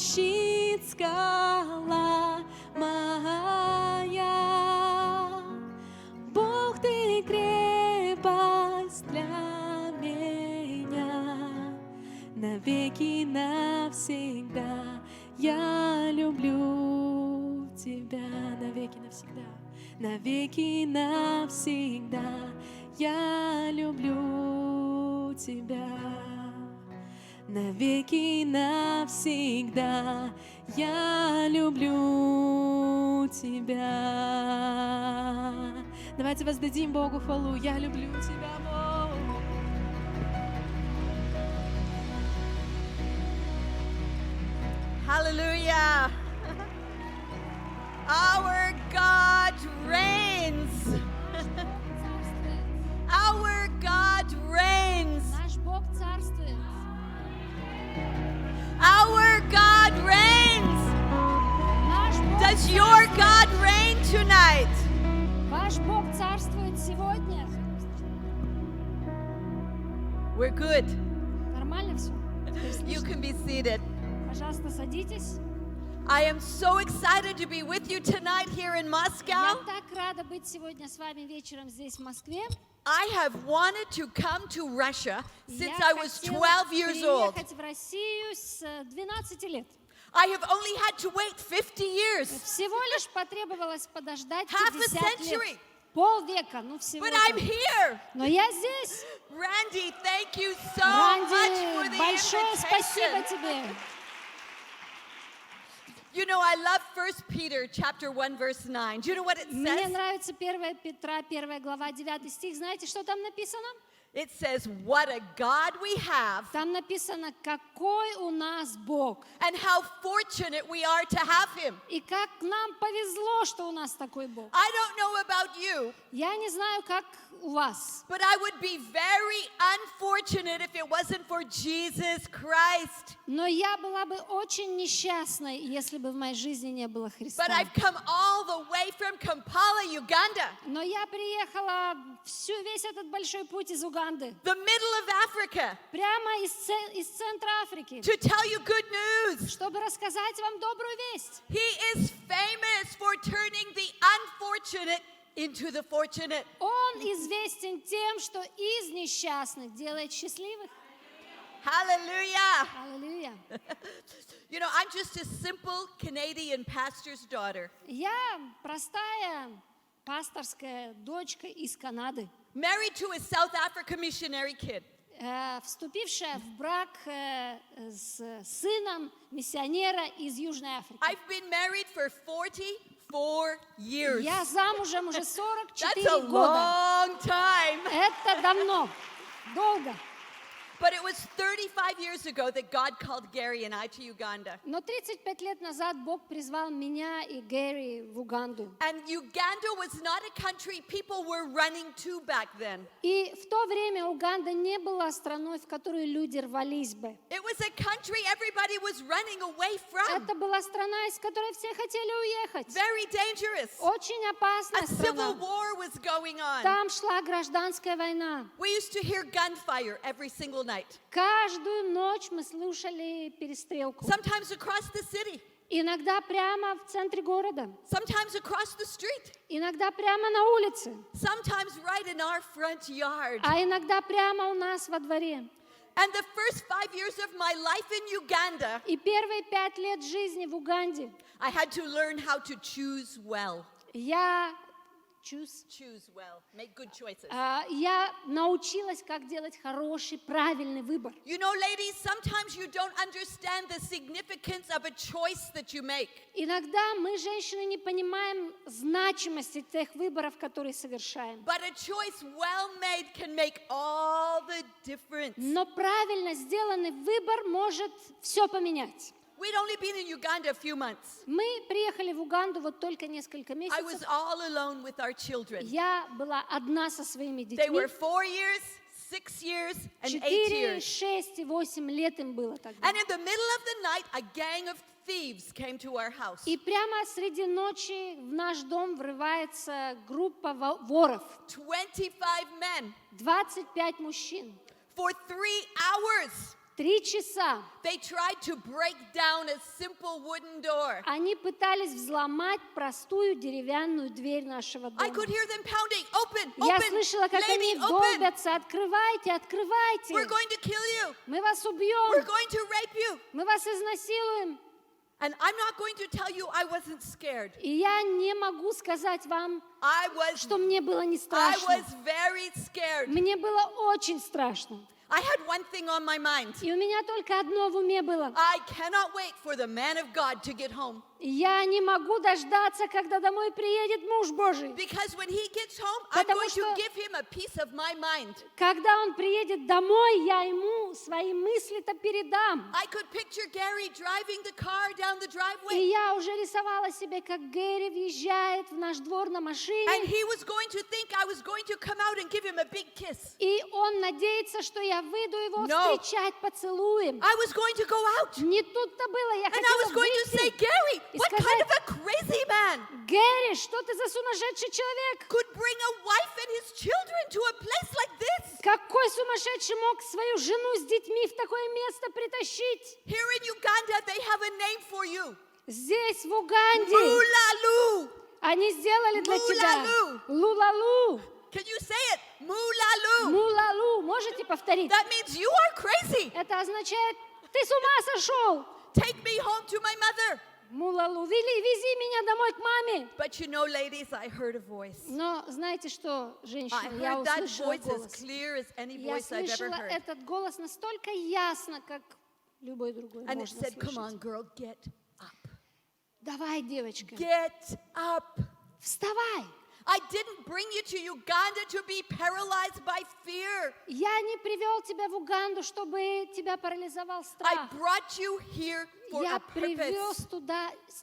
защит скала моя. Бог, ты крепость для меня. Навеки навсегда я люблю тебя. Навеки навсегда. Навеки навсегда я люблю тебя. Навеки навсегда я люблю тебя. Давайте воздадим Богу хвалу. Я люблю тебя, Бог. Hallelujah. Our God reigns. Our God reigns. Наш Бог царствует. Our God reigns. Наш Бог Does your God reign tonight? Ваш Бог царствует сегодня. We're good. Нормально все? You can be seated. Пожалуйста, садитесь. I am so excited to be with you tonight here in Я Moscow. так рада быть сегодня с вами вечером здесь, в Москве. I have wanted to come to Russia since Я I was хотела 12 years old. приехать в Россию с 12 лет. I have only had to wait 50 years, Всего лишь потребовалось подождать half a 50 century. лет. Полвека, ну всего. But I'm here. Но я здесь. Randy, thank you so much for Ранди, the большое спасибо invitation. тебе. You know, I love 1 Peter chapter 1 verse 9. Do you know what it Мне says? нравится 1 Петра, 1 глава, 9 стих. Знаете, что там написано? It says, what a God we have, Там написано, какой у нас Бог. and how fortunate we are to have him. И как нам повезло, что у нас такой Бог. I don't know about you, Я не знаю, как у вас. but I would be very unfortunate if it wasn't for Jesus Christ. Но я была бы очень несчастной, если бы в моей жизни не было Христа. But I've come all the way from Kampala, Uganda, Но я приехала весь этот большой путь из Уганды, the middle of Africa, прямо из центра Африки, to tell you good news. чтобы рассказать вам добрую весть. He is famous for turning the unfortunate into the fortunate. Он известен тем, что из несчастных делает счастливых. Hallelujah. Аллилуйя. You know, I'm just a simple Canadian pastor's daughter, Я простая пасторская дочка из Канады, married to a South African missionary kid. вступившая в брак с сыном миссионера из Южной Африки. I've been married for 44 years. Я замужем уже That's 44 a года. long time. Это давно, долго. But it was 35 years ago that God called Gary and I to Uganda. Но 35 лет назад Бог призвал меня и Гэри в Уганду. And Uganda was not a country people were running to back then. И в то время Уганда не была страной, в которую люди рвались бы. It was a country everybody was running away from. Это была страна, из которой все хотели уехать. Very dangerous. Очень опасная A civil страна. war was going on. Там шла гражданская война. We used to hear gunfire every single night. Каждую ночь мы слушали перестрелку. Sometimes across the city. Иногда прямо в центре города. Sometimes across the street. Иногда прямо на улице. Sometimes right in our front yard. А иногда прямо у нас во дворе. And the first 5 years of my life in Uganda, И первые 5 лет жизни в Уганде I had to learn how to choose well. я Make good choices. я научилась, как делать хороший, правильный выбор. You know, ladies, sometimes you don't understand the significance of a choice that you make. Иногда мы, женщины, не понимаем значимости тех выборов, которые совершаем. But a choice well made can make all the difference. Но правильно сделанный выбор может все поменять. We'd only been in Uganda a few months. Мы приехали в Уганду вот только несколько I was месяцев. all alone with our children. Я была одна со своими They детьми. were 4 years, 6 years, and 8 4, years. 6 и 8 лет им было тогда. And in the middle of the night, a gang of thieves came to our house. И прямо среди ночи в наш дом врывается группа воров. 25 men. 25 мужчин. For 3 hours, 3 часа they tried to break down a simple wooden door. они пытались взломать простую деревянную дверь нашего I дома. could hear them pounding, open, Я open, слышала, как они lady, open. долбятся. Открывайте, We're открывайте. going to kill you. Мы вас We're убьем. going to rape you. Мы вас изнасилуем. And I'm not going to tell you I wasn't scared. И я не могу сказать вам, I was что мне было не I страшно. was very scared. Мне было очень страшно. I had one thing on my mind. И у меня только одно в уме было. I cannot wait for the man of God to get home. Я не могу дождаться, когда домой приедет муж Божий. Because when he gets home, I'm Потому going to что- give him a piece of my mind. Когда он приедет домой, я ему свои мысли-то передам. I could picture Gary driving the car down the И driveway. я уже рисовала себе, как Гэри въезжает в наш двор на And машине. he was going to think I was going to come out and give him a big kiss. И он надеется, что я выйду его No. встречать поцелуем. I was going to go out. Не тут-то было. Я And I was хотела going to say, выйти. Gary, И what kind сказать, of a crazy man Гэри, что ты за сумасшедший человек? could bring a wife and his children to a place like this? Какой сумасшедший мог свою жену с детьми в такое место притащить? Here in Uganda, they have a name for you. Здесь, в Уганде, Mulalu. они сделали для тебя Мулалу. лулалу, Can you say it? Mulalu. мулалу. Можете повторить? That means you are crazy. Это означает, ты с ума сошел. Take me home to my mother. Мулалу, вези меня домой к маме. But you know, ladies, I heard a voice. Но знаете что, I женщины, я heard that услышала voice as голос. clear as any Я voice I've ever слышала heard. этот голос настолько ясно, как любой другой And it можно said, come слышать. on, girl, get up. Давай, девочка, Get up. вставай. I didn't bring you to Uganda to be paralyzed by fear. Я не привел тебя в Уганду, чтобы тебя парализовал I страх. brought you here for Я a purpose. привез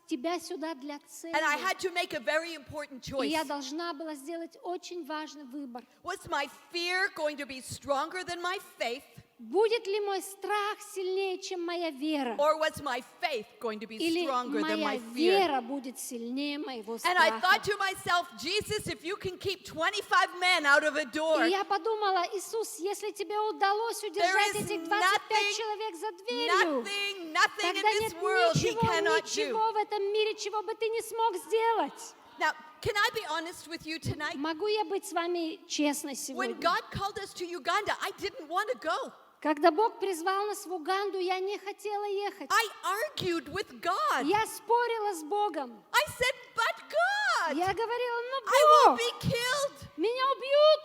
тебя сюда для цели. And I had to make a very important И choice. я должна была сделать очень важный выбор. Was my fear going to be stronger than my faith? Будет ли мой страх сильнее, чем моя вера? Or was my faith going to be Или stronger than моя my fear? вера будет сильнее моего And I страха? thought to myself, Jesus, if you can keep 25 men out of a door, И я подумала, Иисус, если тебе удалось удержать is этих 25 nothing, человек за дверью, nothing in тогда this нет world he ничего, cannot do. ничего в этом мире, чего бы ты не смог сделать. Now, can I be honest with you tonight? Могу я быть с вами честной When сегодня? God called us to Uganda, I didn't want to go. Когда Бог призвал нас в Уганду, я не хотела ехать. I argued with God. Я спорила с Богом. I said, but God, Я говорила, I ну will Бог, be killed. меня убьют.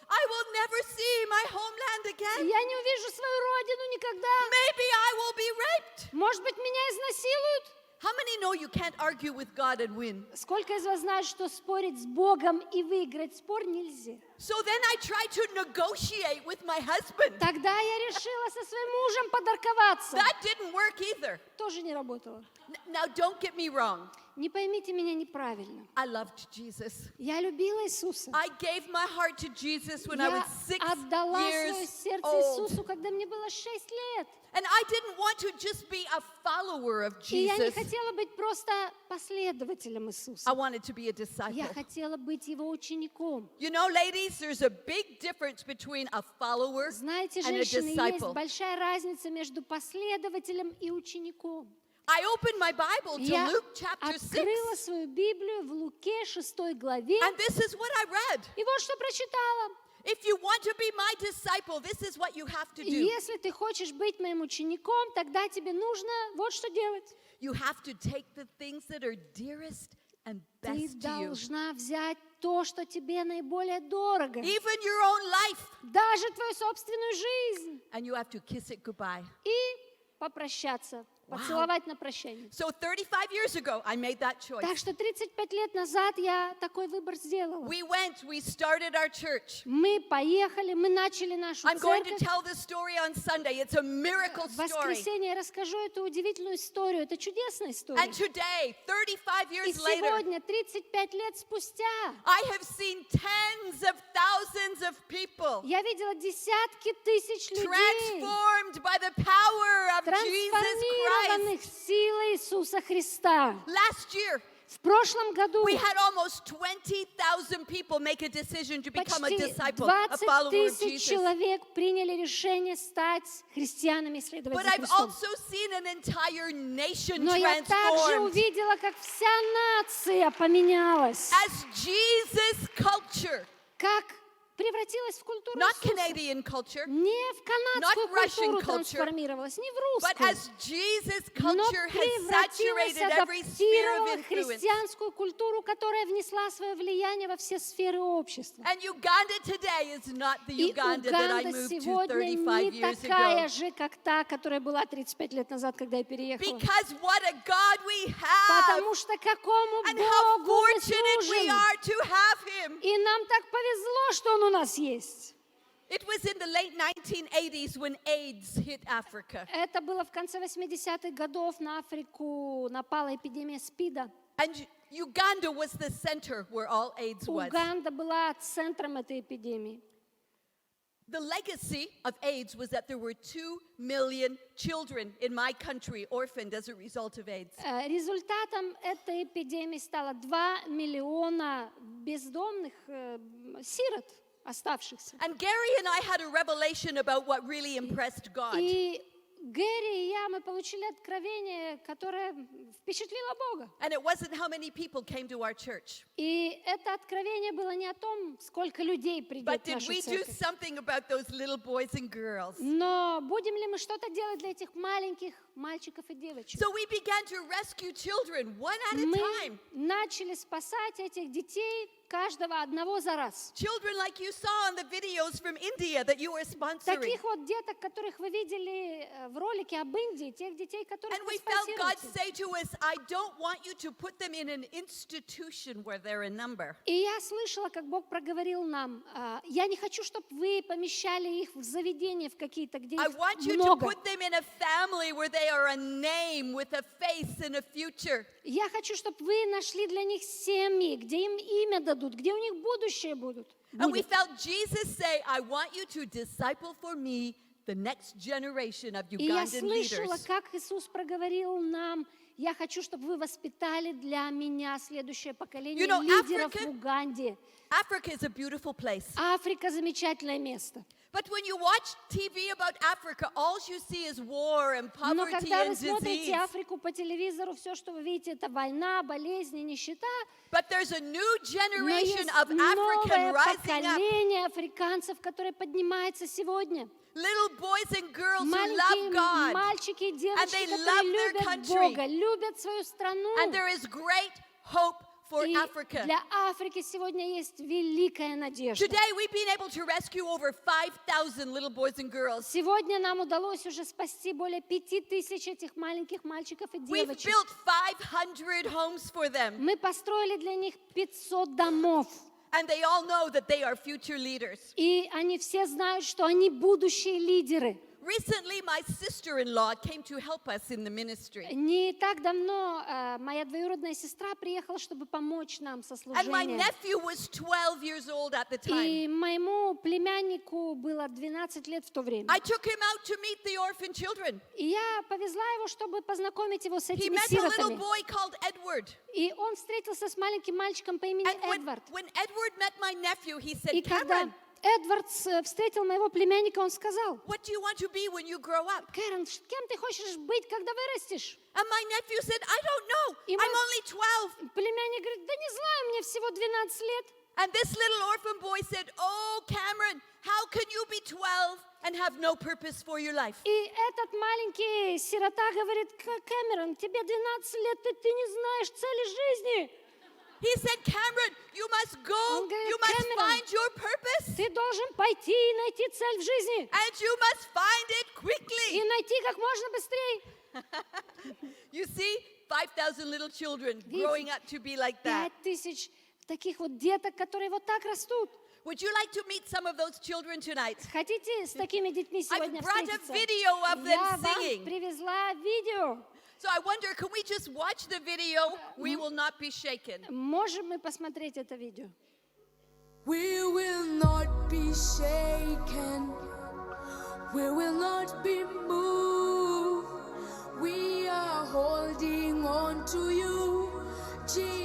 I will never see my homeland again. Я не увижу свою родину никогда. Maybe I will be raped. Может быть, меня изнасилуют? How many know you can't argue with God and win? Сколько из вас знают, что спорить с Богом и выиграть спор нельзя? So then I tried to negotiate with my husband. Тогда я решила со своим мужем подарковаться. That didn't work either. Тоже не работало. Now, don't get me wrong. Не поймите меня неправильно. I loved Jesus. Я любила Иисуса. I gave my heart to Jesus when I Я was 6 отдала свое years сердце old. Иисусу, когда мне было 6 лет. And I didn't want to just be a follower of И я не Jesus. хотела быть просто последователем Иисуса. I wanted to be a Я disciple. хотела быть его учеником. You know, ladies, there's a big difference between a follower Знаете, and a женщины, есть disciple. большая разница между последователем и учеником. I opened my Bible to Я Luke chapter 6. открыла свою Библию в Луке 6 главе, And this is what I read. и вот что прочитала. If you want to be my disciple, this is what you have to do. Если ты хочешь быть моим учеником, тогда тебе нужно вот что делать. You have to take the things that are dearest and Ты best to you. должна взять то, что тебе наиболее дорого. Even your own life. Даже твою собственную жизнь. And you have to kiss it goodbye. И попрощаться, поцеловать на прощание. So 35 years ago, I made that choice. Так что 35 лет назад я такой выбор сделала. We started our church. Мы поехали, мы начали нашу I'm going to церковь. tell this story on Sunday. It's a miracle В story. воскресенье я расскажу эту удивительную историю. Это чудесная история. And today, 35 И years later, сегодня, 35 лет спустя, I have seen tens of thousands of people я видела десятки тысяч людей, transformed by the power of Jesus Christ. трансформированных силой Иисуса Христа. Last year, В прошлом году we had almost 20,000 people make a decision to become a почти disciple, a 20 follower of тысяч Jesus. человек приняли решение стать христианами, следовать But за I've Христом. also seen an entire nation Но я также transformed увидела, как вся нация поменялась, as Jesus culture, как превратилась в культуру not Иисуса. Canadian culture, Не в канадскую not Russian культуру culture, трансформировалась, не в but русскую, as Jesus но culture has превратилась, saturated every sphere of адаптировала influence. христианскую культуру, которая внесла свое влияние во все сферы общества. And Uganda today is not the И Uganda that I Уганда moved to сегодня 35 не years такая ago. же, как та, которая была 35 лет назад, когда я переехала. Because what a God we have, Потому что какому and how Богу мы fortunate we служим. are to have Him. И нам так повезло, что Он у нас есть. It was in the late 1980s when AIDS hit Africa. Это было в конце 80-х годов. На Африку напала эпидемия СПИДа. And Uganda was the center where all AIDS was. Уганда была центром этой эпидемии. The legacy of AIDS was that there were 2 million children in my country orphaned as a result of AIDS. Результатом этой эпидемии стало 2 миллиона бездомных сирот, оставшихся. And Gary and I had a revelation about what really impressed God. И Гэри и я, мы получили откровение, которое впечатлило Бога. And it wasn't how many people came to our church. И это откровение было не о том, сколько людей придет But в did нашу we do церковь. something about those little boys and girls? Но будем ли мы что-то делать для этих маленьких мальчиков и девочек? So we began to rescue children one at a Мы time. начали спасать этих детей, каждого одного за раз. Children like you saw on the videos from India that you were sponsoring. Таких вот деток, которых вы видели в ролике об Индии, тех детей, которых And вы we felt God спонсируете. say to us, I don't want you to put them in an institution where they're a number. И я слышала, как Бог проговорил нам, я не хочу, чтобы вы помещали их в заведения в какие-то, где I их want you to много. put them in a family where they are a name with a face and a future. Я хочу, чтобы вы нашли для них семьи, где им имя дадут, где у них будущее будет. And we felt Jesus say, I want you to disciple for me the next generation of И я Ugandan слышала, leaders. как Иисус проговорил нам, я хочу, чтобы вы воспитали для меня следующее поколение You know, лидеров Africa- в Уганде. Africa is a beautiful place. Африка — замечательное место. But when you watch TV about Africa, all you see is war and Но poverty когда вы and смотрите disease. Африку по телевизору, все, что вы видите, это война, болезни, нищета. But there's a new Но generation есть of African новое rising up. поколение африканцев, которое поднимается сегодня. Little boys and girls who love Маленькие God. мальчики и девочки, they которые love their любят country. Бога, любят свою страну. And there is great hope for И Africa. для Африки сегодня есть великая надежда. Today we've been able to rescue over 5,000 little boys and girls. Сегодня нам удалось уже спасти более 5000 этих маленьких мальчиков и We've девочек. built 500 homes for them. Мы построили для них 500 домов. And they all know that they are future leaders. И они все знают, что они будущие лидеры. Recently, my sister-in-law came to help us in the ministry. Не так давно моя двоюродная сестра приехала, чтобы помочь нам со And my служением. nephew was 12 years old at the time. И моему племяннику было 12 лет в то время. I took him out to meet the orphan children. И я повезла его, чтобы познакомить его с He этими met a little сиротами. boy called Edward. И он встретился с маленьким мальчиком по имени And Эдвард. when Edward met my nephew, he said, И когда Cameron, Эдвард встретил моего племянника, он сказал: what do you want to be when you grow up? Кэрон, кем ты хочешь быть, когда вырастешь? And my nephew said, I don't know. И I'm мой only 12. племянник говорит: да не знаю, мне всего 12 лет. And this little orphan boy said, oh, Cameron, how can you be 12 and have no purpose for your life? И этот маленький сирота говорит: Кэмерон, тебе 12 лет, ты не знаешь цели жизни. He said, Cameron, you must go, Он говорит: you must Cameron, find your purpose, ты должен пойти и найти цель в жизни. and you must find it И quickly. найти как можно быстрее. You see, 5,000 little children growing up to be like that. 5000 таких вот деток, которые вот так растут. Would you like to meet some of those children tonight? Хотите с такими детьми сегодня brought a встретиться? video of them Я вам singing. привезла видео. So I wonder, can we just watch the video? We will not be shaken. Можем мы посмотреть это видео? We will not be shaken. We will not be moved. We are holding on to you, Jesus.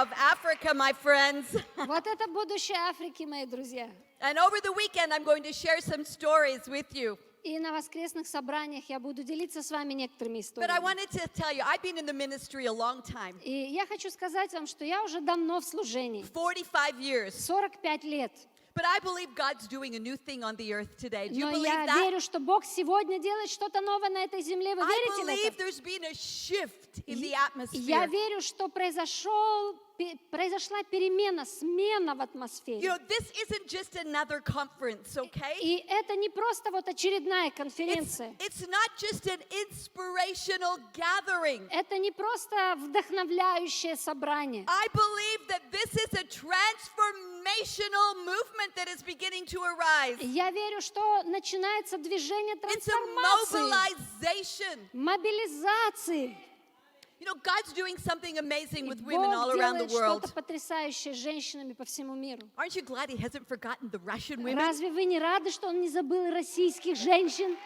of Africa, my friends. Вот это будущее Африки, мои друзья. And over the weekend, I'm going to share some stories with you. И на воскресных собраниях я буду делиться с вами некоторыми But I историями. wanted to tell you, I've been in the ministry a long time, И я хочу сказать вам, что я уже давно в служении, 45 years. 45 лет. But I believe God's doing a new thing on the earth today. Do you Но believe я that? верю, что Бог сегодня делает что-то новое на этой земле. Вы I верите в believe это? there's been a shift in the Я atmosphere. верю, что произошла перемена, смена в атмосфере. You know, this isn't just another conference, okay? И это не просто вот очередная конференция. It's not just an inspirational gathering. Это не просто вдохновляющее собрание. I believe that this is a transformational movement that is beginning to arise. Я верю, что начинается движение It's a трансформации, mobilization. мобилизации. You know, God's doing something amazing И with women all Бог around the делает world. что-то потрясающее с женщинами по всему миру. Aren't you glad He hasn't forgotten the Russian women? Разве вы не рады, что Он не забыл и российских женщин?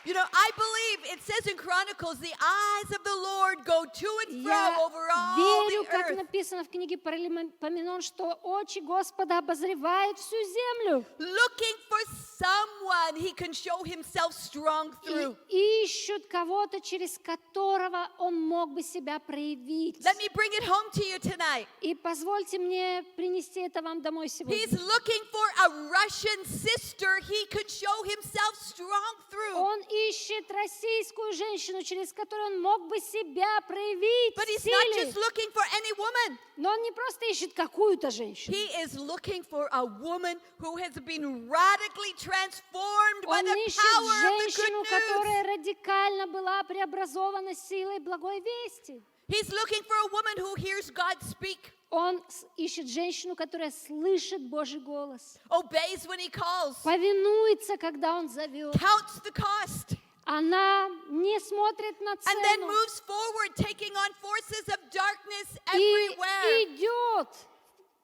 You know, I believe it says in Chronicles, the eyes of the Lord go to and fro Я over all верю, the как earth, написано в книге Паралипоменон, что очи Господа обозревают всю землю looking for someone He can show Himself strong through. и ищут кого-то, через которого Он мог бы себя проявить. Let me bring it home to you tonight. И позвольте мне принести это вам домой сегодня. He's looking for a Russian sister He could show Himself strong through. Он ищет российскую женщину, через которую Он мог бы себя проявить But в He's not силе. just looking for any woman. Но Он не просто ищет какую-то женщину. He is looking for a woman who has been radically transformed by Он the ищет power of the женщину, good news. которая радикально была преобразована силой благой вести. He's looking for a woman who hears God speak, Он ищет женщину, которая слышит Божий голос, obeys when He calls, повинуется, когда Он зовет. counts the cost, Она не смотрит на and then цену moves forward, taking on forces of darkness и everywhere. идет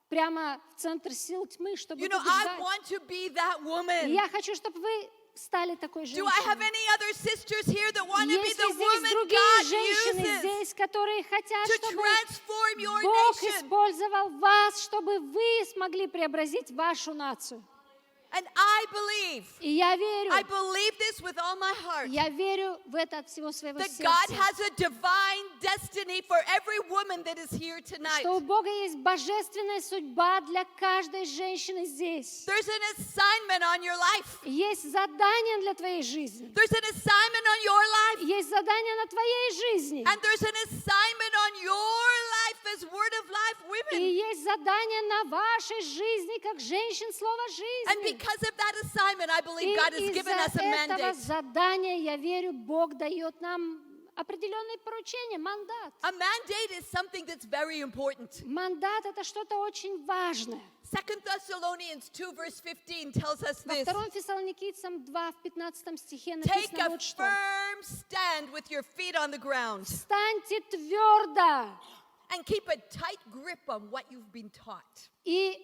прямо в центр сил тьмы, чтобы You know, I побеждать. want to be that И woman. я хочу, чтобы вы стали такой Do I have женщиной. any other sisters here that want to be Есть the ли здесь woman другие God женщины uses здесь, которые хотят, to чтобы transform your Бог nation? использовал вас, чтобы вы смогли преобразить вашу нацию? And I believe, И я I верю, believe this with all my heart, я верю в это от всего своего that God сердца, has a divine destiny for every woman that is here tonight. что у Бога есть божественная судьба для каждой женщины здесь. There's an assignment on your life. Есть задание для твоей жизни. There's an assignment on your life. Есть задание на твоей жизни. And there's an assignment on your life as Word of Life И women. есть задание на вашей жизни, как женщин слова And жизни. because of that assignment, I И believe God has из-за given us a этого mandate. задания, я верю, Бог дает нам определенные поручения, мандат. A mandate is something that's very important. Мандат — это что-то очень важное. 2 Thessalonians 2 verse 15 tells us Во this. 2 Фессалоникийцам 2, в 15 стихе Take написано a вот что. firm stand with your feet on the ground Встаньте твердо and keep a tight grip on what you've been taught. и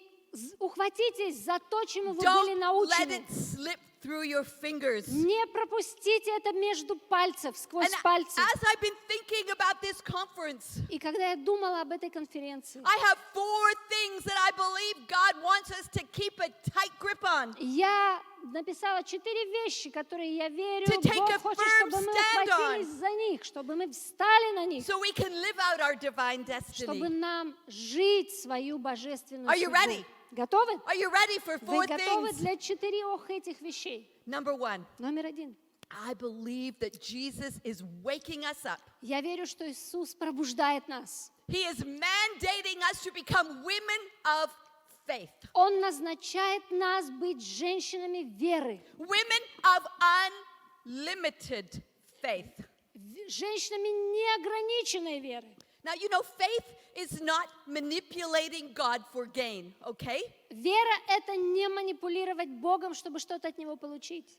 ухватитесь за то, чему вы были Don't let научены. it slip through your fingers. Не пропустите это между пальцев, сквозь And пальцы. as I've been thinking about this conference, И когда я думала об этой конференции, I have 4 things that I believe God wants us to keep a tight grip on. я написала 4 вещи, которые я верю, To take a Бог хочет, firm чтобы мы stand ухватились за них, чтобы мы встали на них, So we can live out our divine чтобы destiny. нам жить свою божественную Are you судьбу. ready? Готовы? Are you ready for 4 Вы готовы things? для 4 этих вещей? Number 1, Номер 1. I believe that Jesus is waking us up. Я верю, что Иисус пробуждает нас. He is mandating us to become women of faith. Он назначает нас быть женщинами веры, Women of unlimited faith. женщинами неограниченной веры. Now, you know, faith is not manipulating God for gain, okay? Вера — это не манипулировать Богом, чтобы что-то от Него получить.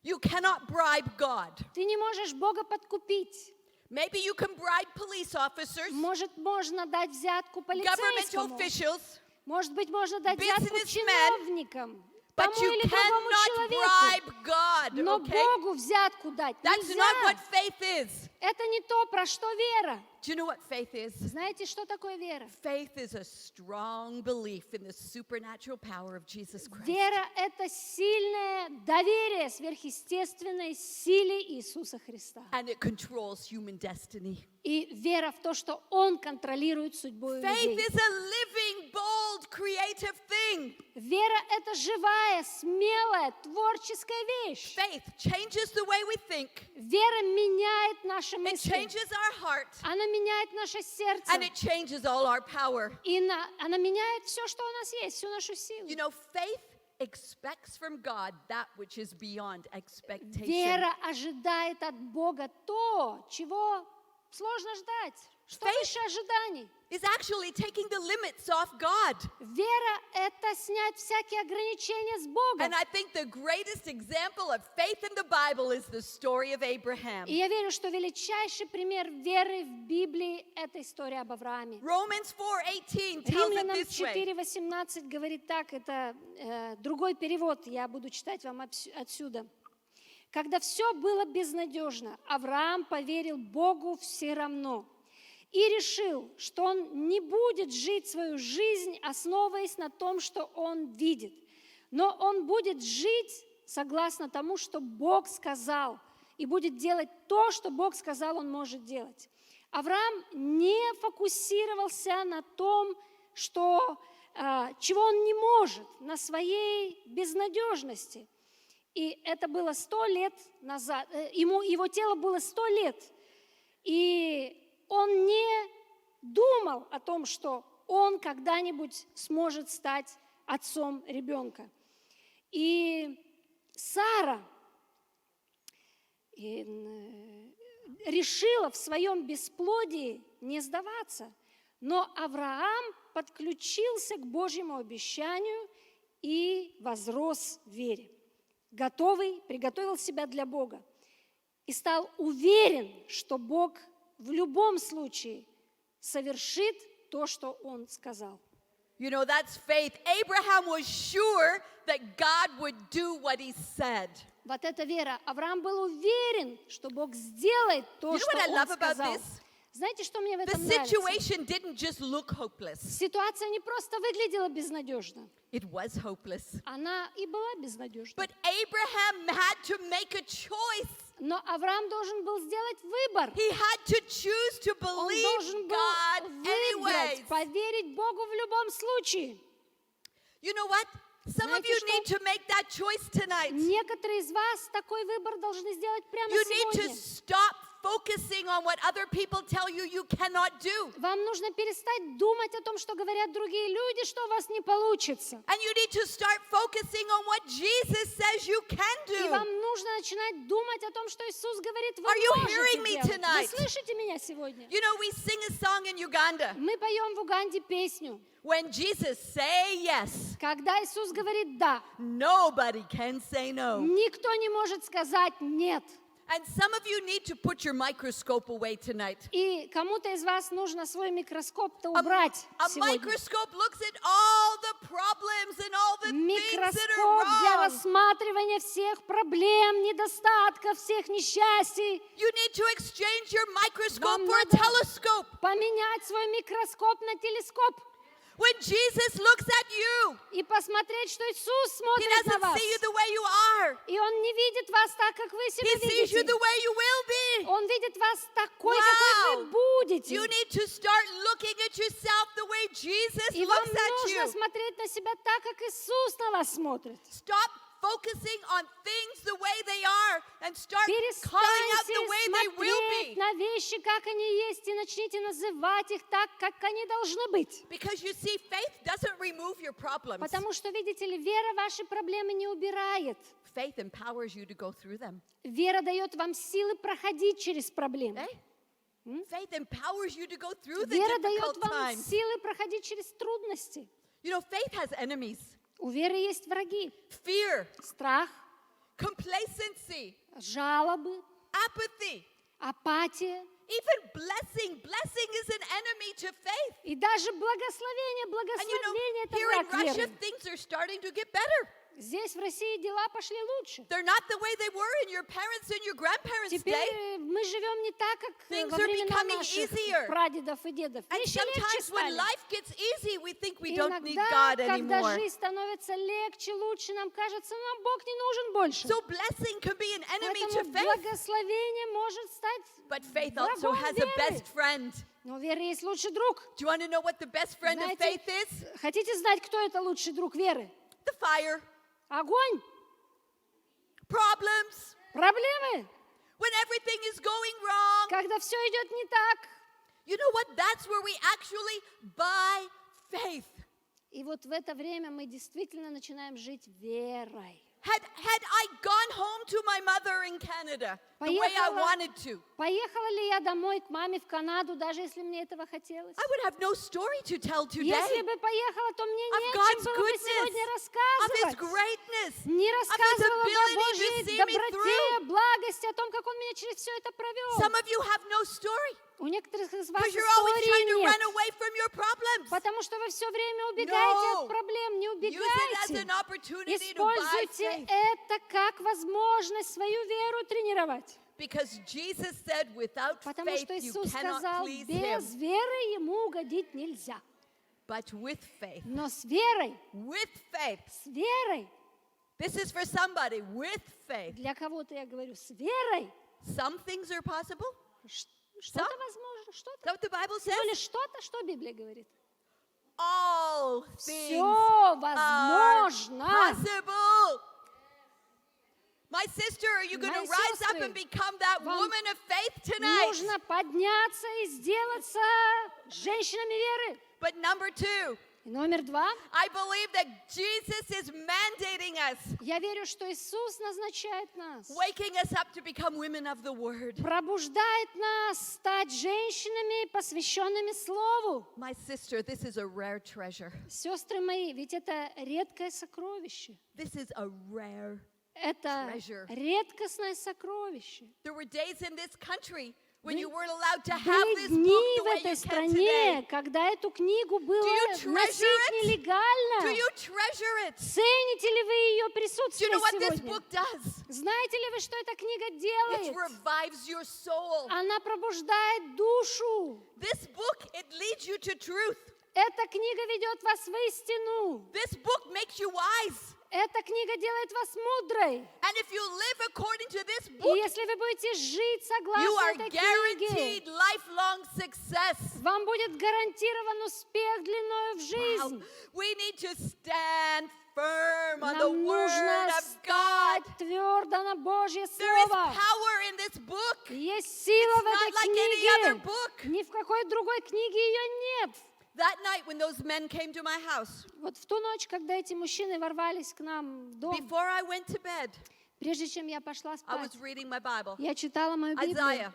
You cannot bribe God. Ты не можешь Бога подкупить. Maybe you can bribe police officers, Может, можно дать взятку governmental полицейскому. officials, Может быть, можно дать взятку businessmen, чиновникам, but тому you или другому cannot человеку. bribe God, Но okay? Богу взятку дать That's not what нельзя. faith is. Это не то, про что вера. Do you know what faith is? Знаете, что такое вера? Faith is a strong belief in the supernatural power of Jesus Christ. Вера — это сильное доверие сверхъестественной силе Иисуса Христа. And it controls human destiny. И вера в то, что Он контролирует судьбу Faith людей. is a living, bold, creative thing. Вера — это живая, смелая, творческая вещь. Faith changes the way we think. Вера меняет наши It мысли. changes our heart. Она меняет наше сердце. And it changes all our power. И она меняет все, что у нас есть, всю нашу силу. You know, faith expects from God that which is beyond expectation. Вера ожидает от Бога то, чего сложно ждать, что Faith выше ожиданий. is actually taking the limits off God. Вера — это снять всякие ограничения с Богом. And I think the greatest example of faith in the Bible is the story of Abraham. И я верю, что величайший пример веры в Библии — это история об Аврааме. Romans 4:18 tells it Римлянам this way. 4:18 говорит так, это другой перевод, я буду читать вам отсюда. «Когда все было безнадежно, Авраам поверил Богу все равно и решил, что он не будет жить свою жизнь, основываясь на том, что он видит, но он будет жить согласно тому, что Бог сказал, и будет делать то, что Бог сказал, он может делать». Авраам не фокусировался на том, чего он не может, на своей безнадежности. И это было 100 лет назад, его тело было 100 лет, и он не думал о том, что он когда-нибудь сможет стать отцом ребенка. И Сара решила в своем бесплодии не сдаваться, но Авраам подключился к Божьему обещанию и возрос в вере. Приготовил себя для Бога и стал уверен, что Бог в любом случае совершит то, что Он сказал. You know, that's faith. Abraham was sure that God would do what he said. Вот это вера. Авраам был уверен, что Бог сделает то, You know что what I Он love about сказал. this? Знаете, что мне в The этом нравится? situation didn't just look hopeless. Ситуация не просто выглядела безнадежно, It was hopeless. она и была безнадежна. But Abraham had to make a choice. Но Авраам должен был сделать выбор. He had to choose to Он believe должен был God выбрать, anyways. поверить Богу в любом случае. You know what? Some of Знаете you что? need to make that choice tonight. Некоторые из вас такой выбор должны сделать прямо You need to сегодня. stop focusing on what other people tell you cannot do. Вам нужно перестать думать о том, что говорят другие люди, что у вас не получится. And you need to start focusing on what Jesus says you can И do. вам нужно начинать думать о том, что Иисус говорит, вы Are you hearing можете me делать. tonight? Вы слышите меня сегодня? You know, we sing a song in Uganda. Мы поем в Уганде песню. When Jesus say yes, Когда Иисус говорит «да», nobody can say no. никто не может сказать «нет». And some of you need to put your microscope away tonight. И кому-то из вас нужно свой микроскоп-то убрать A сегодня. microscope looks at all the problems and all the things that Микроскоп для are wrong. рассматривания всех проблем, недостатков, всех несчастий. You need to exchange your microscope Вам for a надо telescope. поменять свой микроскоп на телескоп When Jesus looks at you, и посмотреть, что Иисус He смотрит на doesn't вас. see you the way you are. И Он не видит вас так, как вы себя He sees you видите. the way you will be. Он видит вас такой, какой вы будете. You need to start looking at yourself the way Jesus И вам looks at нужно you. смотреть на себя так, как Иисус на вас смотрит. Stop focusing on things the way they are and start calling out Перестаньте the way they will смотреть be. на вещи, как они есть, и начните называть их так, как они должны быть. Because you see, faith doesn't remove your problems. Потому что, видите ли, вера ваши проблемы не убирает. Faith empowers you to go through them. Вера дает вам силы проходить через проблемы. Eh? Faith empowers you to go through the Вера дает difficult вам times. силы проходить через трудности. You know, faith has enemies. У веры есть враги. Fear, Страх, complacency, жалобы, apathy, апатия. even blessing. Blessing is an enemy to faith. И даже благословение, And you know, благословение — это here in враг Russia, веры. things are starting to get better. Здесь в России дела пошли лучше. They're not the way they were in your parents' and your grandparents' day. Теперь мы живем не так, как Things во are времена becoming наших easier. прадедов и дедов. And Вещи легче sometimes when стали. life gets easy, we think we don't need Иногда, God когда anymore. жизнь становится легче, лучше, нам кажется, нам Бог не нужен больше. So blessing can be an enemy to Поэтому faith. благословение может стать But faith also врагом has a веры. best friend. Но у веры есть лучший друг. Do you want to know what the best friend of Знаете, faith is? хотите знать, кто это лучший друг веры? The fire. Огонь, Problems. проблемы, When everything is going wrong. когда все идет не так. You know what? That's where we actually buy faith. И вот в это время мы действительно начинаем жить верой. Had I gone home to my mother in Canada the way I wanted to, Поехала ли я домой к маме в Канаду, даже если мне этого хотелось? I would have no story to tell Если today бы поехала, то мне of не God's чем было бы сегодня goodness, of His рассказывать. greatness, Не рассказывала бы о ability to Божьей see me доброте, through. благости, о том, как Он меня через все это провел. Some of you have no story У некоторых из вас because you're always trying to истории run нет, away from your problems. потому что вы все время убегаете No. от проблем. Не Use it as убегайте. an opportunity to buy Используйте faith. это как возможность свою веру тренировать. Because Jesus said without Потому faith что you Иисус cannot сказал, please без Him. веры Ему угодить нельзя. But with faith, Но с верой, with с верой, this is for somebody, with faith. для кого-то я говорю, с верой, Some things are possible. что-то возможно, Is что-то. that what the Bible Всего says? лишь что-то, что Библия говорит. All Все things are возможно. possible. My sister, are you going to Мои rise up сестры, and become that вам woman of faith tonight? Нужно подняться и сделаться женщинами веры. But number two, И номер два. I believe that Jesus is mandating us, Я верю, что Иисус назначает нас, waking us up to become women of the Word. пробуждает нас стать женщинами, посвященными Слову. My sister, this is a rare treasure. Сестры мои, ведь это редкое сокровище. This is a rare. Это Treasure. редкостное сокровище. There were days in this country when you weren't allowed to have Были this дни book the в way этой you can стране, today. когда эту книгу было you treasure носить it? Do нелегально. you treasure it? Цените ли вы ее Do you присутствие know what this сегодня? book does? Знаете ли вы, что эта книга It делает? revives your soul. Она пробуждает душу. This book, it leads you to truth. Эта книга ведет вас в истину. This book makes you wise. Эта книга делает вас мудрой. And if you live according to this И book, если вы будете жить you согласно are этой guaranteed книге, lifelong success. вам будет гарантирован успех длиною в Wow. жизнь. We need to stand firm on the Нам Word нужно of стать God. твердо на Божье There is Слово. power in this book. Есть сила It's в not этой like any other книге. book. Ни в какой другой книге ее нет. That night when those men came to my house, Вот в ту ночь, когда эти мужчины ворвались к нам в дом, before I went to bed, прежде чем я пошла I спать, was reading my Bible. я читала мою Isaiah. Библию,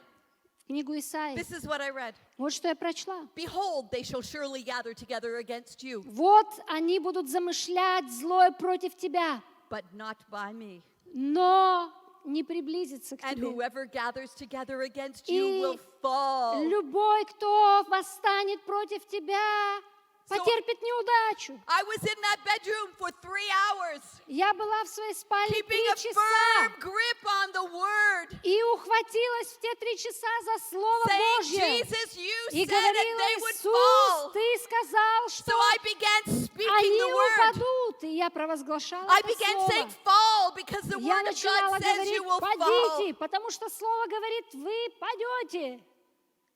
книгу Исаии. This is what I read. Вот что я прочла. Behold, they shall surely gather together against you, Вот они будут замышлять злое против тебя, but not by me. но не приблизится к And тебе. whoever gathers together against you И will fall. любой, кто восстанет против тебя, потерпит неудачу. I was in that bedroom for 3 hours, Я была в своей спальне keeping 3 a часа firm grip on the Word, и ухватилась в те 3 часа за Слово saying, Божье. Jesus, you И said that говорила: they would Иисус, fall. Ты сказал, что So I began speaking они the Word. упадут. И я провозглашала I это began saying Слово. fall because the Я Word of начинала God says говорить: you will fall. падите, потому что Слово говорит: вы падете.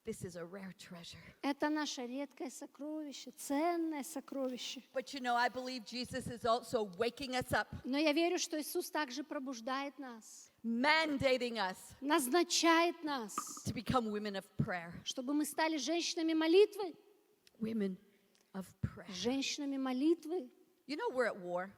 This is a rare treasure. Это наше редкое сокровище, ценное сокровище. But you know, I believe Jesus is also waking us up, Но я верю, что Иисус также пробуждает нас, mandating us назначает нас, to become women of prayer. чтобы мы стали женщинами молитвы. Women of prayer. Женщинами молитвы. You know we're at war.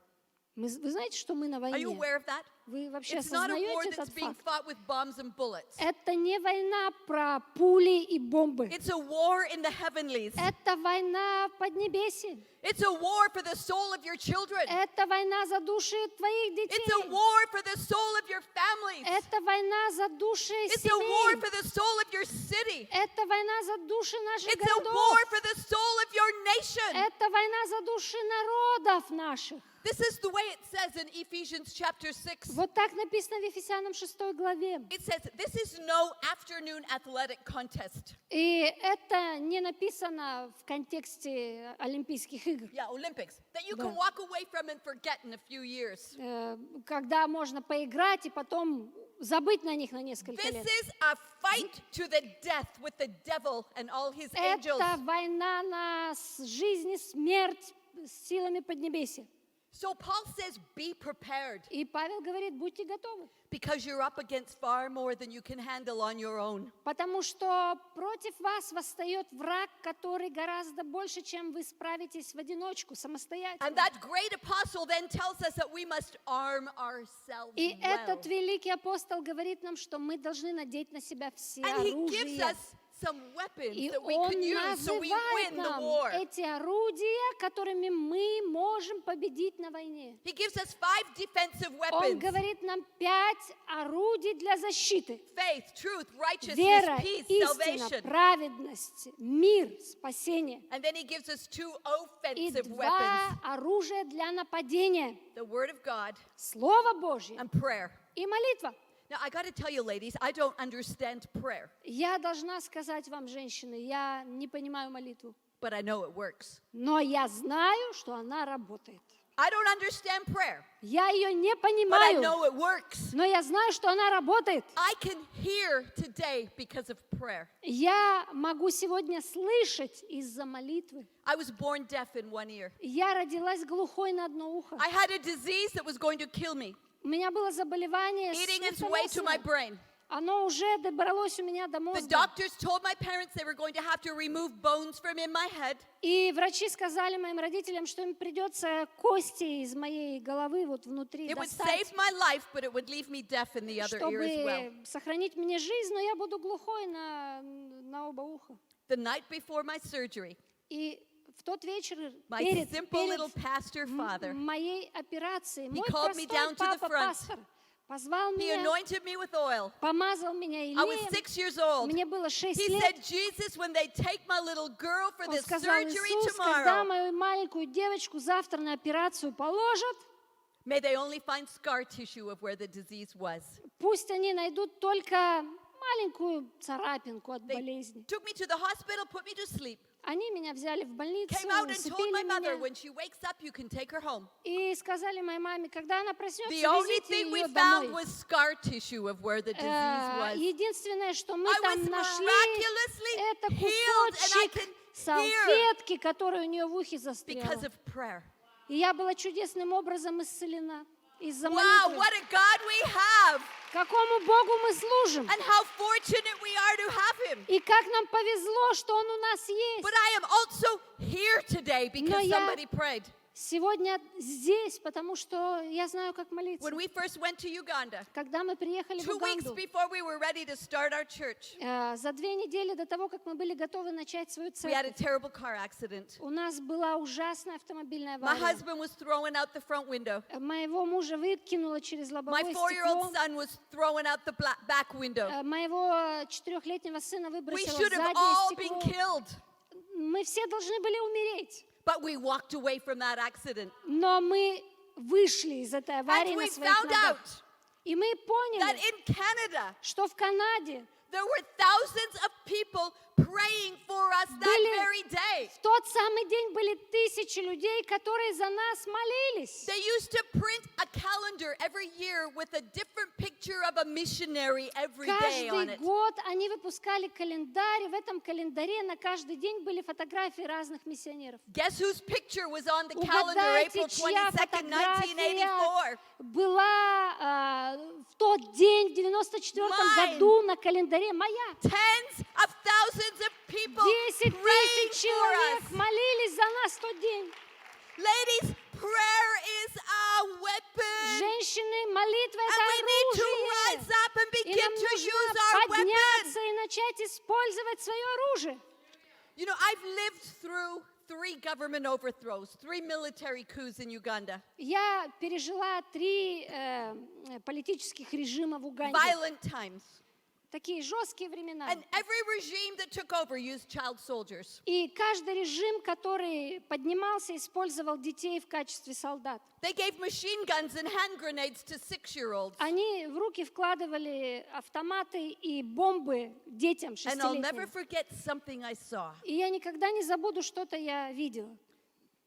Вы знаете, что мы на Are you войне? aware of that? Вы вообще It's not a war осознаете that's этот being факт? fought with bombs and bullets. Это не война про пули и бомбы. It's a war in the heavenlies. Это война в Поднебесье. It's a war for the soul of your children. Это война за души твоих It's детей. a war for the soul of your families. Это война за души It's a war семей. for the soul of your city. Это война за души наших It's a городов. war for the soul of your nation. Это война за души народов наших. This is the way it says in Ephesians chapter 6. Вот так написано в Ефесянам 6 главе. It says, this is no afternoon athletic contest. И это не написано в контексте Олимпийских игр, Yeah, Olympics. That you Да. can walk away from and forget in a few years. когда можно поиграть и потом забыть на них на несколько This лет. is a fight to the death with the devil and all his angels. Это война на жизнь и смерть с силами Поднебесья. So Paul says, be prepared, И Павел говорит, будьте готовы, because you're up against far more than you can handle on your own. потому что против вас восстает враг, который гораздо больше, чем вы справитесь в одиночку, And самостоятельно. that great apostle then tells us that we must arm ourselves И well. этот великий апостол говорит нам, что мы должны надеть на себя все And he gives оружие. us some weapons И that we он can use so we называет win the нам war. эти орудия, которыми мы можем победить на войне. He gives us 5 defensive Он weapons. говорит нам 5 орудий для защиты. Faith, truth, righteousness, Вера, peace, истина, salvation. праведность, мир, спасение. And then he gives us 2 И offensive 2 weapons. оружия для нападения. The word of God Слово Божье and prayer. и молитва. Now, I got to tell you, ladies, I don't understand prayer, Я должна сказать вам, женщины, я не понимаю молитву, but I know it works. но я знаю, что она работает. I don't understand prayer, Я ее не but I понимаю, know it works. но я знаю, что она работает. I can hear today because of prayer. Я могу сегодня слышать из-за молитвы. I was born deaf in one ear. Я родилась глухой на одно ухо. I had a disease that was going to kill me, У меня было заболевание eating its way to my смертоносное. brain. Оно уже добралось у меня до The мозга. doctors told my parents they were going to have to remove bones from in my head. И врачи сказали моим родителям, что им придется кости из моей головы вот внутри It would достать, save my life, but it would leave me deaf in the other ear as well. чтобы сохранить мне жизнь, но я буду глухой на оба уха. The night before my surgery, И в тот вечер my перед simple little pastor father, моей операцией мой called me down to простой the front. папа-пастор позвал he меня, anointed me with oil. помазал меня I was елеем. 6 years old. Мне было 6 He лет. said, Jesus, when they take my little girl for Он this сказал, surgery Иисус, когда tomorrow, мою маленькую девочку завтра на операцию положат, may they only find scar tissue of where the disease was. пусть они найдут только маленькую царапинку от They болезни. took me to the hospital, put me to sleep. Они меня взяли в больницу, Came out and told усыпили my mother, меня when she wakes up, you can take her home. и сказали моей маме, когда она проснется, The only везите thing we ее found домой. was scar tissue of where the disease was. Единственное, что мы I там was нашли, miraculously это healed, and I кусочек can hear салфетки, которая у нее в ухе because застряла. of prayer. И я была чудесным образом исцелена из-за Wow, молитвы. what a God we have! Какому Богу мы служим? And how fortunate we are to have Him. И как нам повезло, что Он у нас есть. But I am also here today because я- somebody prayed. Сегодня здесь, потому что я знаю, как молиться. When we first went to Uganda, Когда мы приехали в 2 weeks Уганду, before we were ready to start our church, за 2 недели до того, как мы были готовы начать свою we had a церковь, terrible car accident. у нас была ужасная автомобильная My авария. husband was thrown out the front window. Моего мужа выкинуло через My лобовое 4-year-old стекло. son was thrown out the back window. Моего 4-летнего сына We выбросило в should have заднее all been стекло. killed, Мы все должны были умереть. but we walked away from that accident. Но мы вышли из этой аварии And на we своих found ногах. out И мы that поняли, in Canada, что в Канаде there were thousands of people praying for us that Были- very day. в тот самый день были тысячи людей, которые за нас молились. They used to print a calendar every year with a different picture of a missionary every day on Каждый it. год они выпускали календарь, и в этом календаре на каждый день были фотографии разных миссионеров. Guess whose picture was on the calendar Угадайте, April чья 22nd, фотография 1984? была в тот день, в 94 Mine. году на календаре моя. Tens of thousands of people 10 praying тысяч for человек us. молились за нас в тот день. Ladies, prayer is our weapon. Женщины, молитва — And это we need to оружие. rise up and И begin нам to use нужно our weapon. подняться и начать использовать свое оружие. You know, I've lived through 3 government overthrows, 3 military coups in Uganda. Я пережила 3 политических режима в Уганде. Violent times. такие жесткие времена. And every regime that took over used child soldiers. И каждый режим, который поднимался, использовал детей в качестве солдат. They gave machine guns and hand grenades to 6-year-olds. Они в руки вкладывали автоматы и бомбы детям And I'll never 6-летним. forget something I saw. И я никогда не забуду, что-то я видела.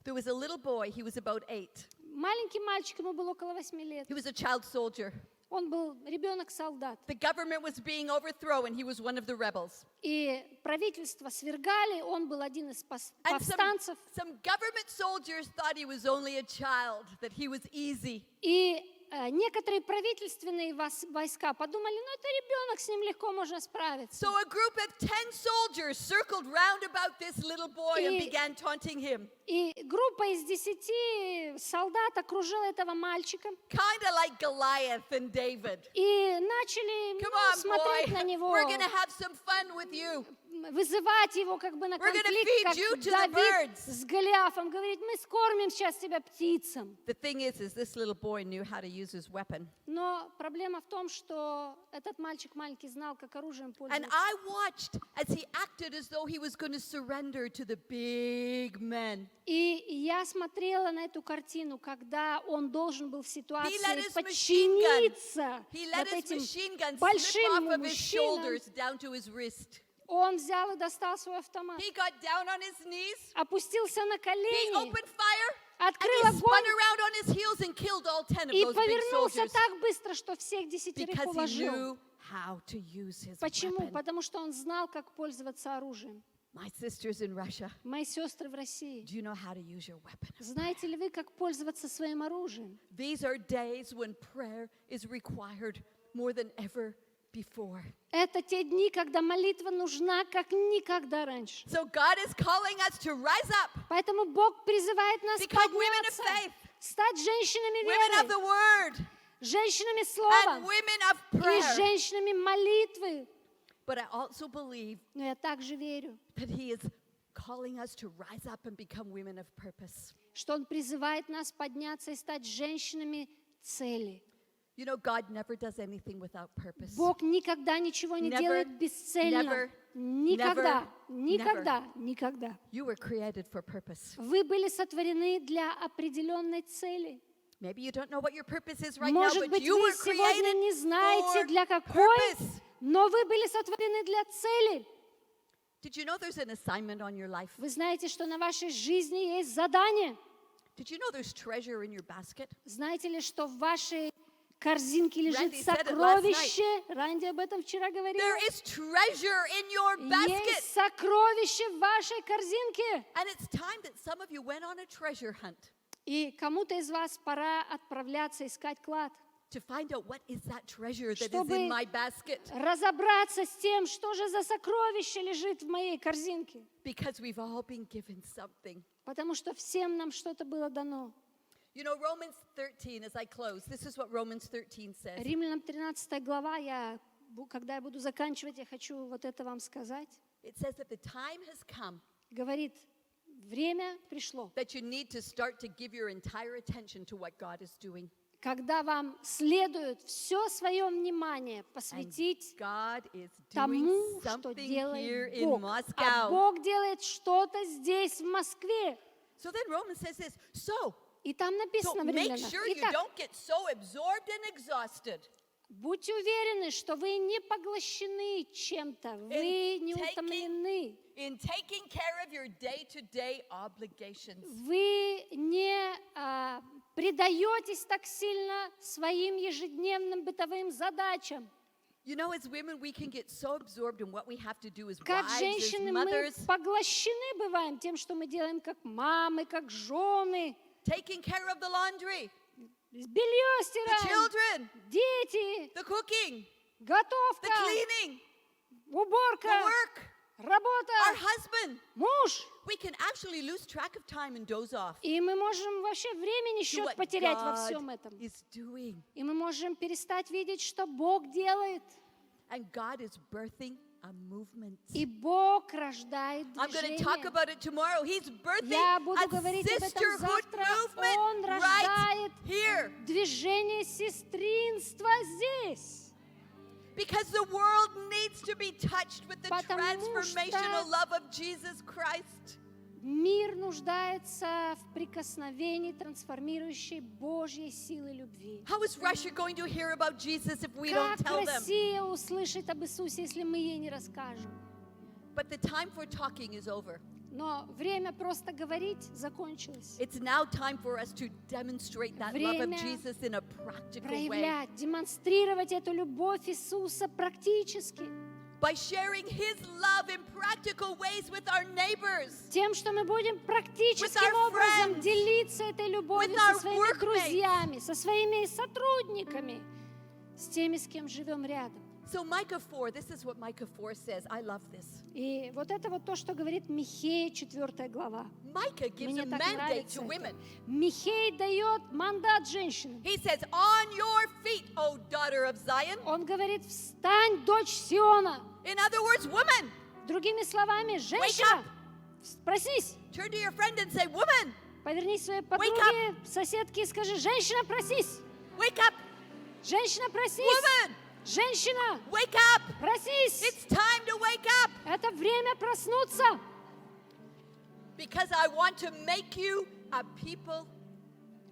There was a little boy, he was about 8. Маленький мальчик, ему было около 8 лет. He was a child soldier. Он был ребенок-солдат. The government was being overthrown and he was one of the rebels. И правительство свергали, он был один из And повстанцев. some government soldiers thought he was only a child, that he was easy. И некоторые правительственные войска подумали, ну это ребенок, с ним легко можно справиться. So a group of 10 soldiers circled round about this little boy and И- began taunting him. И группа из 10 солдат окружила этого мальчика Kind of like Goliath and David. и начали Come ну, on, смотреть boy. на него, We're going to have some fun with you. вызывать его как бы на We're gonna конфликт, feed как you to the Давид birds. с Голиафом. Говорит, мы скормим сейчас тебя птицам. The thing is this little boy knew how to use his weapon. Но проблема в том, что этот мальчик маленький знал, как оружием And пользоваться. I watched as he acted as though he was going to surrender to the big men. И я смотрела на эту картину, когда он должен был в He let ситуации his подчиниться He let вот his этим machine gun slip большим off of his мужчинам. shoulders down to his wrist. Он взял и достал свой автомат, He got down on his knees. опустился на He колени, opened fire. And открыл he spun огонь around on his heels and killed all 10 of и those big повернулся soldiers. так быстро, что всех 10 Because he уложил. knew how to use his Почему? weapon. Потому что он знал, как пользоваться оружием. My sisters in Russia, Мои сестры в России, do you know how to use your weapon? знаете ли вы, как пользоваться своим оружием? These are days when prayer is required more than ever before. Это те дни, когда молитва нужна, как никогда раньше. So God is calling us to rise up, Поэтому Бог призывает нас become women of подняться, faith, стать женщинами women of веры, the word, женщинами and слова women of и prayer. женщинами молитвы. But I also believe Но я также верю, that He is calling us to rise up and become women of purpose. что Он призывает нас подняться и стать женщинами цели. You know, God never does anything without purpose. Бог никогда ничего не Never, делает бесцельно. never, Никогда, never, никогда, никогда. You were created for purpose. Вы были сотворены для определенной цели. Maybe you don't know what your purpose is right now, Может but быть, you вы were сегодня не created знаете, for для какой, purpose. но вы были сотворены для цели. Did you know there's an assignment on your life? Вы знаете, что на вашей жизни есть задание. Did you know there's treasure in your basket? Знаете ли, что в вашей корзинке лежит Randy said it last сокровище? Ранди об этом вчера говорил. There is treasure in your basket. Есть сокровище в вашей корзинке. And it's time that some of you went on a treasure hunt И кому-то из вас пора отправляться искать клад, to find out what is that treasure that is Чтобы in my basket. разобраться с тем, что же за сокровище лежит в моей корзинке. Because we've all been given something. Потому что всем нам что-то было дано. You know, Romans 13, as I close, this is what Romans 13 says. Римлянам 13 глава, когда я буду заканчивать, я хочу вот это вам сказать. It says that the time has come Говорит, время пришло, that you need to start to give your entire attention to what God is doing. когда вам следует все свое внимание посвятить God is doing тому, что something here делает in Бог. А Moscow. Бог делает что-то здесь, в Москве. So then Romans says this. So И там написано в make Римлянах. sure you Итак, don't get so absorbed and exhausted. будьте уверены, что вы не поглощены чем-то, вы не утомлены, In taking care of your day-to-day obligations. вы не предаетесь так сильно своим ежедневным бытовым задачам. You know, as women, we can get so absorbed in what we have to do as Как wives, as женщины мы mothers, поглощены бываем тем, что мы делаем как мамы, как жены. taking care of the laundry, Белье the стираем, children, дети, the cooking, the готовка, cleaning, the уборка, work, our работа, husband. муж. We can actually lose track of time and doze off И мы можем вообще времени to счет what потерять во всем God этом. is doing. И мы можем перестать видеть, что Бог делает. And God is birthing a movement. И Бог рождает I'm going to talk движение. about it tomorrow. He's birthing Я буду a говорить об этом sisterhood завтра. movement Он right рождает here. движение сестринства здесь. Because the world needs to be touched with the Потому transformational что love of Jesus Christ. Мир нуждается в прикосновении трансформирующей Божьей силы любви. How is Russia going to hear about Jesus if we Как don't tell them? Россия услышит об Иисусе, если мы ей не расскажем? But the time for talking is over. Но время просто говорить закончилось. It's now time for us to demonstrate that love of Время Jesus in a practical way. Проявлять, демонстрировать эту любовь Иисуса практически. By sharing His love in practical ways with our neighbors. Тем, что мы будем практическим our образом friends, делиться этой любовью with со our своими workmates. друзьями, со своими сотрудниками, с теми, с кем живем рядом. So Micah 4, this is what Micah 4 says. I love this. И вот это вот то, что говорит Михея, 4 глава. Micah gives Мне a так mandate нравится to это. women. Михей дает мандат женщинам. He says, on your feet, O daughter of Zion. Он говорит: встань, дочь Сиона. In other words, woman, Другими словами, up. женщина, проснись. turn to your friend and say, woman, Повернись к своей подруге, соседке и скажи: женщина, проснись. wake up. Женщина, проснись. Woman, Женщина, wake up. проснись. It's time to wake up. Это время проснуться. Because I want to make you a people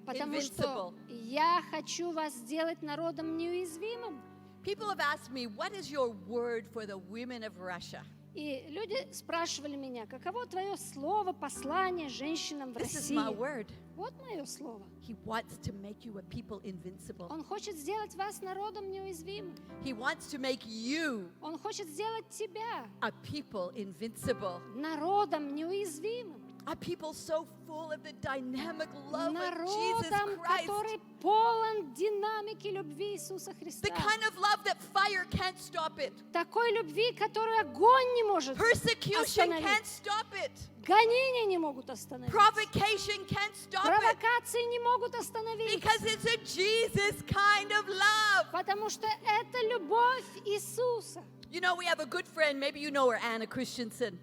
Потому что invincible. я хочу вас сделать народом неуязвимым. People have asked me, what is your word for the women of Russia? И люди спрашивали меня: каково твое слово, послание женщинам в This is России? my word. Вот мое слово. He wants to make you a people invincible. Он хочет сделать вас народом неуязвимым. He wants to make you Он хочет сделать тебя a people invincible. народом неуязвимым. A people so full of the dynamic love of Jesus Народом, Christ. который полон динамики любви Иисуса Христа. The kind of love that fire can't stop it. Такой любви, которую огонь не может Persecution остановить. can't stop it. Гонения не могут остановить. Provocation can't stop it. Провокации не могут остановить. Because it's a Jesus kind of love. Потому что это любовь Иисуса. You know, we have a good friend, maybe you know her, Anna Christensen.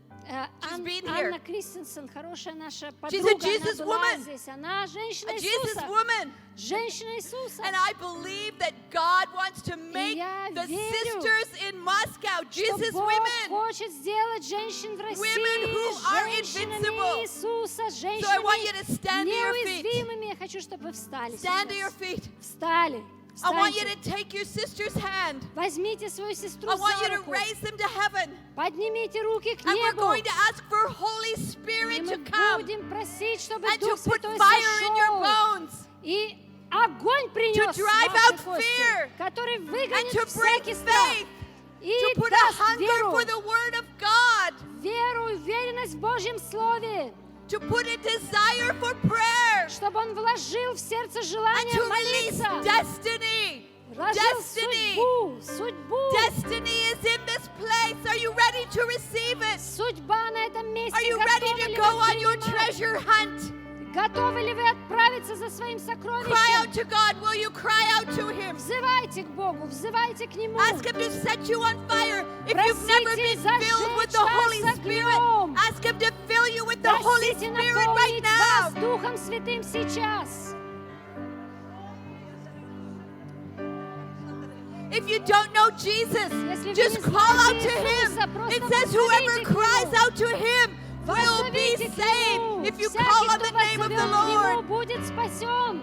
She's been here. Анна Кристенсен, хорошая наша She's a подруга, Jesus она была woman. здесь. Она женщина A Jesus Иисуса. woman. Женщина Иисуса. And I believe that God wants to make я the верю, sisters in Moscow Jesus Бог women. хочет сделать женщин в России Women who are женщинами invincible. Иисуса, So I want you to женщинами stand to your feet. неуязвимыми. Я хочу, чтобы вы встали Stand to your сейчас. feet. Встали. I want you Встаньте. to take your sister's hand. Возьмите свою сестру I want you за to руку. raise them to heaven. Поднимите руки к And we're небу. going to ask for Holy И Spirit мы to come будем просить, чтобы and to Дух put Святой fire in your сошел. bones И огонь принес to drive ваши out кости, fear который and выгонит to bring всякий страх. faith, И to put a даст hunger веру, for the Word of God, веру и уверенность в Божьем Слове, to put a desire for prayer, чтобы Он вложил в сердце and желание to release молиться. destiny. Вложил Destiny. судьбу. Destiny is in this place. Are you ready to receive it? Судьба на этом месте. Are you Готовы ready ли to вы go on your принимать? treasure hunt? Готовы ли вы отправиться за своим Cry сокровищем? out to God. Will you cry out to Him? Взывайте к Богу, взывайте к Нему. Ask Him to set you on fire. If you've never been Просите filled with the зажечь Holy вас Spirit, огнем. ask Him to fill you with the Holy Просите Spirit right наполнить вас now. Духом Святым сейчас. If you don't know Jesus, Если вы just не call out знаете to Him. Иисуса, просто It says whoever воззовите к cries Нему. out to Him will be Воззовите к saved. Нему. If you Всякий, call on кто the name of воззовет the к Нему, Lord, будет спасен.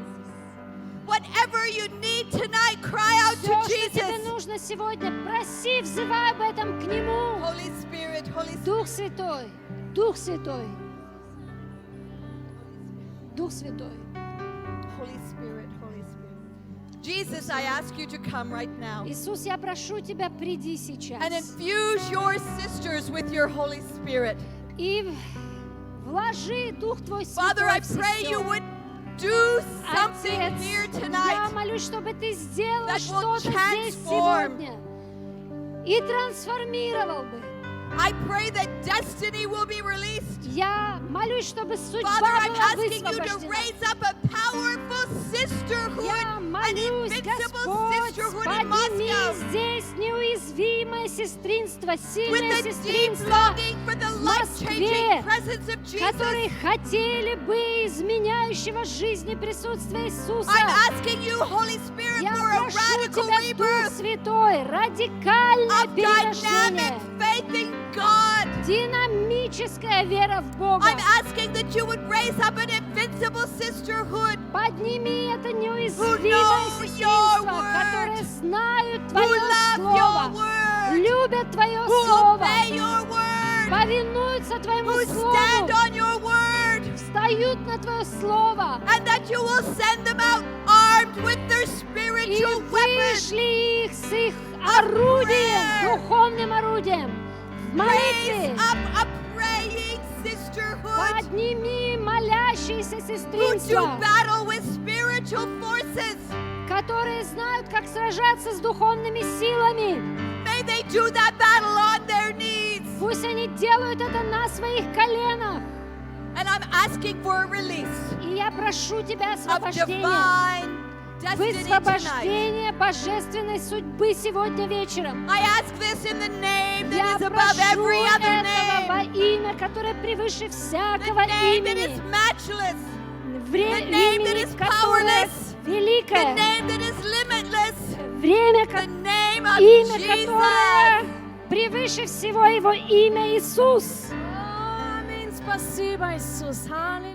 whatever you need tonight, cry out Все, to что тебе Jesus. нужно сегодня, проси, взывай об этом к Нему. Holy Spirit, Holy Spirit. Дух Святой, Дух Святой, Дух Святой. Holy Spirit, Holy Spirit. Jesus, I ask you to come right now Иисус, я прошу Тебя, приди сейчас. and infuse your sisters with your Holy Spirit. И вложи Дух Твой Father, I Святой в pray you сестер. would do something Отец, here я tonight молюсь, чтобы Ты сделал that will что-то здесь transform. сегодня и трансформировал бы. I pray that destiny will be released. Я молюсь, чтобы судьба Father, I'm была asking you to высвобождена. raise up a powerful sisterhood, Я an молюсь, invincible Господь, sisterhood in подними Moscow, здесь неуязвимое сестринство, with сильное a deep сестринство, longing for the Москве, life-changing presence of которые Jesus. хотели бы изменяющего жизни присутствия Иисуса. I'm asking you, Holy Spirit, Я for a прошу radical Тебя, Дух rebirth Святой, радикальное of dynamic перерождение, faith in God. динамическая вера в Бога. I'm asking that you would raise up an invincible sisterhood Подними это who неуязвимое know your сестринство, word, которые знают who Твое love your Слово, word, любят Твое who Слово, obey your word, повинуются Твоему who stand Слову, on your word, встают на Твое Слово and that you will send them out armed with their и spiritual weapons. вышли их с их орудием, духовным орудием, в Raise молитве. up a praying sisterhood Подними молящееся who do сестринство, battle with spiritual forces. которые знают, как сражаться с духовными силами. May they do that battle on their knees. Пусть они делают это на своих коленах. And I'm asking for a release И я прошу Тебя of освобождения, divine destiny tonight. высвобождение божественной судьбы сегодня вечером. I ask this in the name that Я is above прошу every other этого во name. имя, которое превыше The всякого name that is имени. matchless. The name that Имени, is которое powerless. The великое. name that is limitless. Время, The name of имя, Jesus. которое превыше всего его имя Иисус. Аминь. Спасибо, Иисус. Аллилуйя.